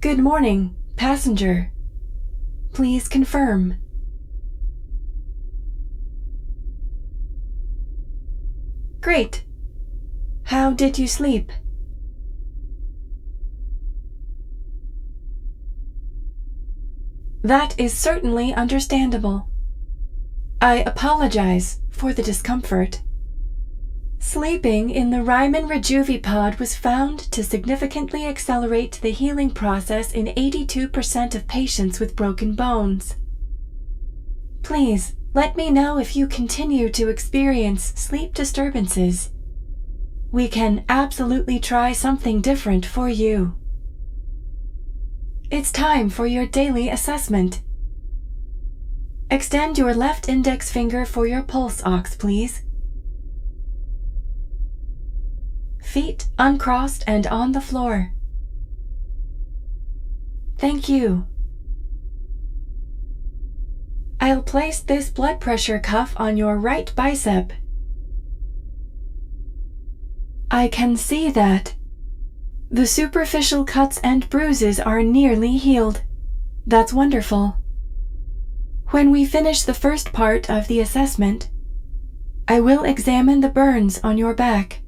Good morning, passenger. Please confirm. Great. How did you sleep? That is certainly understandable. I apologize for the discomfort. Sleeping in the Ryman Rejuvipod was found to significantly accelerate the healing process in 82% of patients with broken bones. Please, let me know if you continue to experience sleep disturbances. We can absolutely try something different for you. It's time for your daily assessment. Extend your left index finger for your pulse ox, please. Feet uncrossed and on the floor. Thank you. I'll place this blood pressure cuff on your right bicep. I can see that. The superficial cuts and bruises are nearly healed. That's wonderful. When we finish the first part of the assessment, I will examine the burns on your back.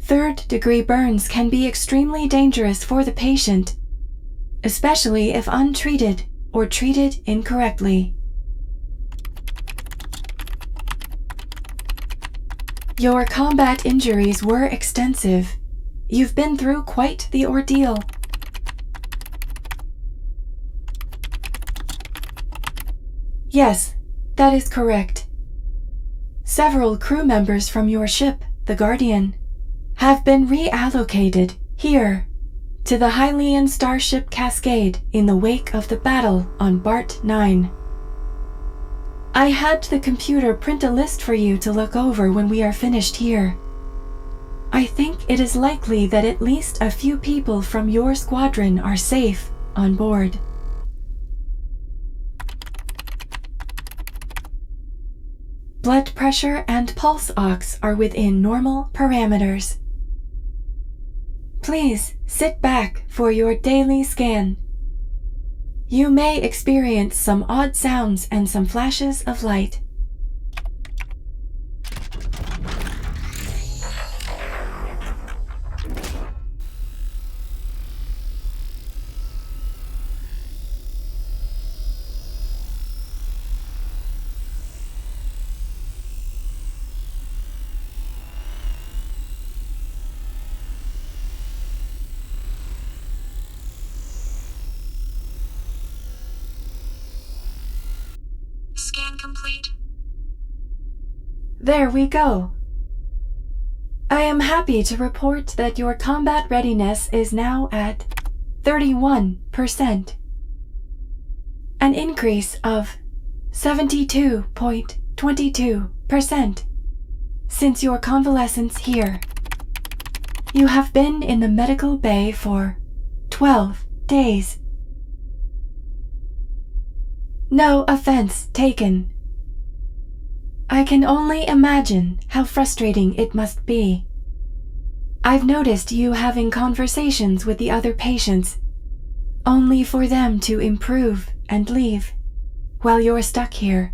Third-degree burns can be extremely dangerous for the patient, especially if untreated or treated incorrectly. Your combat injuries were extensive. You've been through quite the ordeal. Yes, that is correct. Several crew members from your ship, the Guardian, have been reallocated here to the Hylian starship Cascade in the wake of the battle on Bart 9. I had the computer print a list for you to look over when we are finished here. I think it is likely that at least a few people from your squadron are safe on board. Blood pressure and pulse ox are within normal parameters. Please sit back for your daily scan. You may experience some odd sounds and some flashes of light. Scan complete. There we go. I am happy to report that your combat readiness is now at 31%. An increase of 72.22% since your convalescence here. You have been in the medical bay for 12 days. No offense taken. I can only imagine how frustrating it must be. I've noticed you having conversations with the other patients, only for them to improve and leave, while you're stuck here.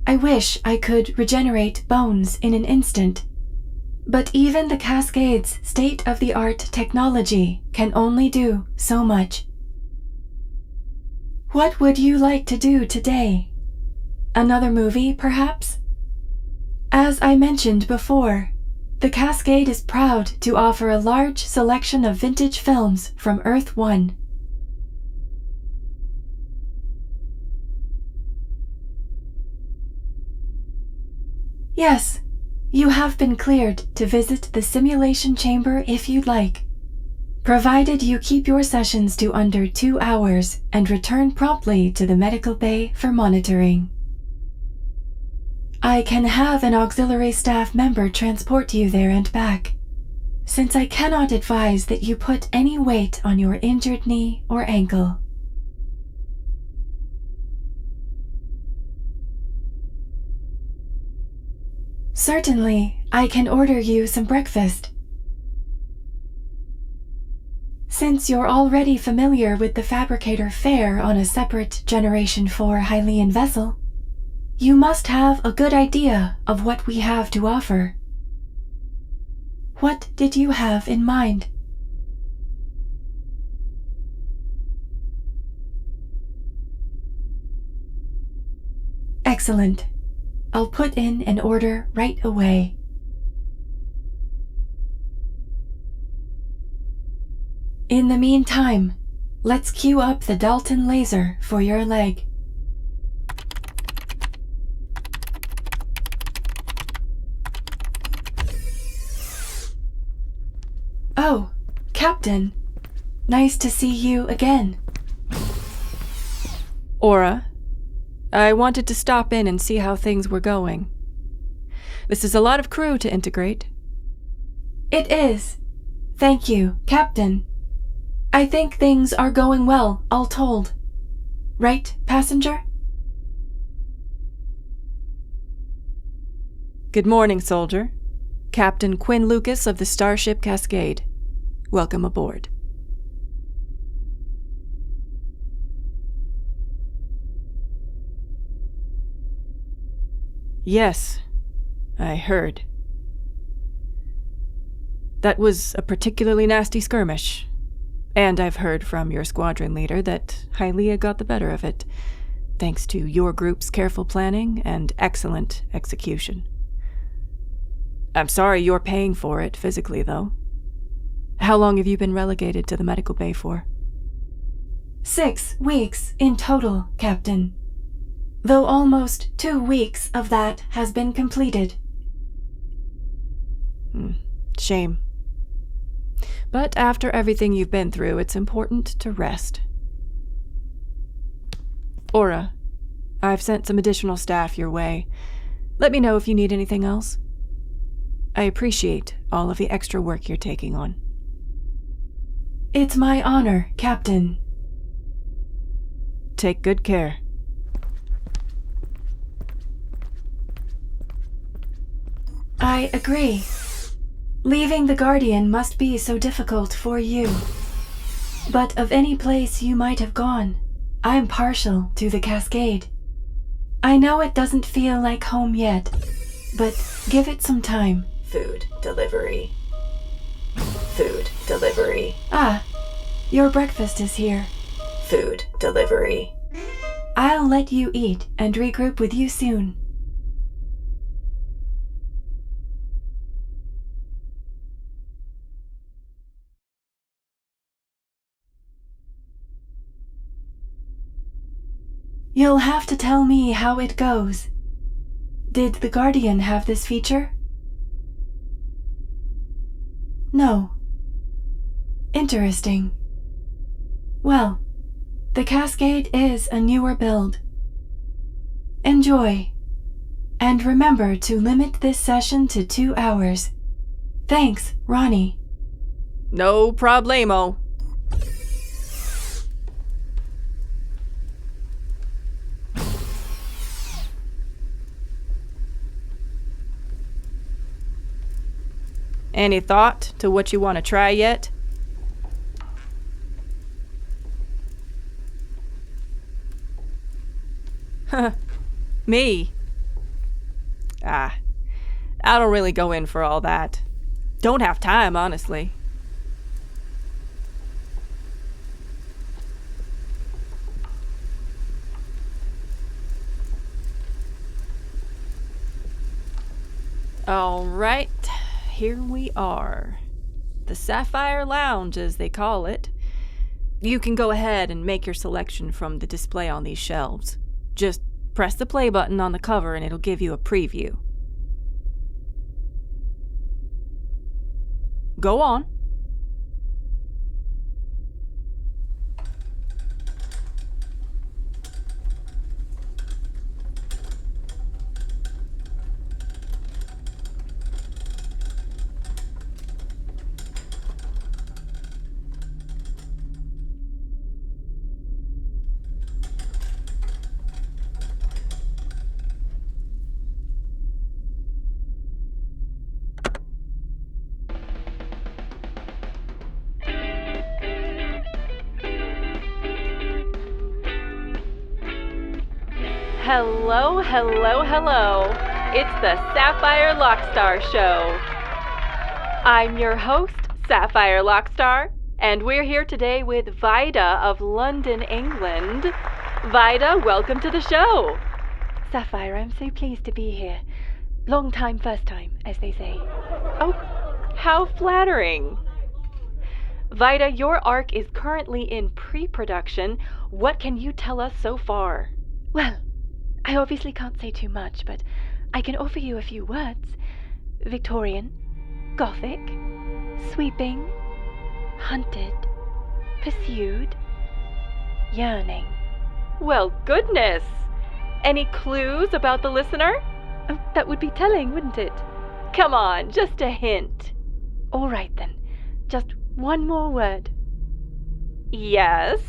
I wish I could regenerate bones in an instant, but even the Cascade's state-of-the-art technology can only do so much. What would you like to do today? Another movie, perhaps? As I mentioned before, the Cascade is proud to offer a large selection of vintage films from Earth 1. Yes, you have been cleared to visit the simulation chamber if you'd like, provided you keep your sessions to under 2 hours and return promptly to the medical bay for monitoring. I can have an auxiliary staff member transport you there and back, since I cannot advise that you put any weight on your injured knee or ankle. Certainly, I can order you some breakfast. Since you're already familiar with the fabricator fare on a separate Generation 4 Hylian vessel, you must have a good idea of what we have to offer. What did you have in mind? Excellent. I'll put in an order right away. In the meantime, let's queue up the Dalton laser for your leg. Oh, Captain. Nice to see you again. Aura, I wanted to stop in and see how things were going. This is a lot of crew to integrate. It is. Thank you, Captain. I think things are going well, all told. Right, passenger? Good morning, soldier. Captain Quinn Lucas of the starship Cascade. Welcome aboard. Yes, I heard. That was a particularly nasty skirmish. And I've heard from your squadron leader that Hylia got the better of it, thanks to your group's careful planning and excellent execution. I'm sorry you're paying for it physically, though. How long have you been relegated to the medical bay for? 6 weeks in total, Captain. Though almost 2 weeks of that has been completed. Shame. But after everything you've been through, it's important to rest. Aura, I've sent some additional staff your way. Let me know if you need anything else. I appreciate all of the extra work you're taking on. It's my honor, Captain. Take good care. I agree. Leaving the Guardian must be so difficult for you. But of any place you might have gone, I'm partial to the Cascade. I know it doesn't feel like home yet, but give it some time. Food delivery. Food delivery. Ah, your breakfast is here. Food delivery. I'll let you eat and regroup with you soon. You'll have to tell me how it goes. Did the Guardian have this feature? No. Interesting. Well, the Cascade is a newer build. Enjoy. And remember to limit this session to 2 hours. Thanks, Ronnie. No problemo. Any thought to what you want to try yet? Me? I don't really go in for all that. Don't have time, honestly. All right, here we are. The Sapphire Lounge, as they call it. You can go ahead and make your selection from the display on these shelves. Just press the play button on the cover and it'll give you a preview. Go on. Hello, hello, hello. It's the Sapphire Lockstar Show. I'm your host, Sapphire Lockstar, and we're here today with Vida of London, England. Vida, welcome to the show. Sapphire, I'm so pleased to be here. Long time, first time, as they say. Oh, how flattering. Vida, your arc is currently in pre-production. What can you tell us so far? Well, I obviously can't say too much, but I can offer you a few words. Victorian, Gothic, sweeping, hunted, pursued, yearning. Well, goodness. Any clues about the listener? Oh, that would be telling, wouldn't it? Come on, just a hint. All right then, just one more word. Yes?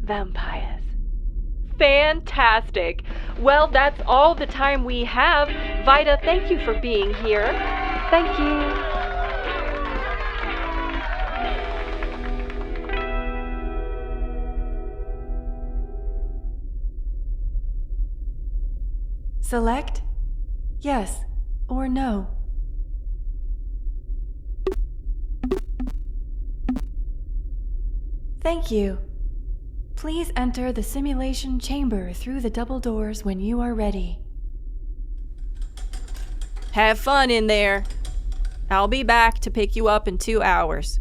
Vampires. Fantastic. Well, that's all the time we have. Vida, thank you for being here. Thank you. Select yes or no. Thank you. Please enter the simulation chamber through the double doors when you are ready. Have fun in there. I'll be back to pick you up in 2 hours.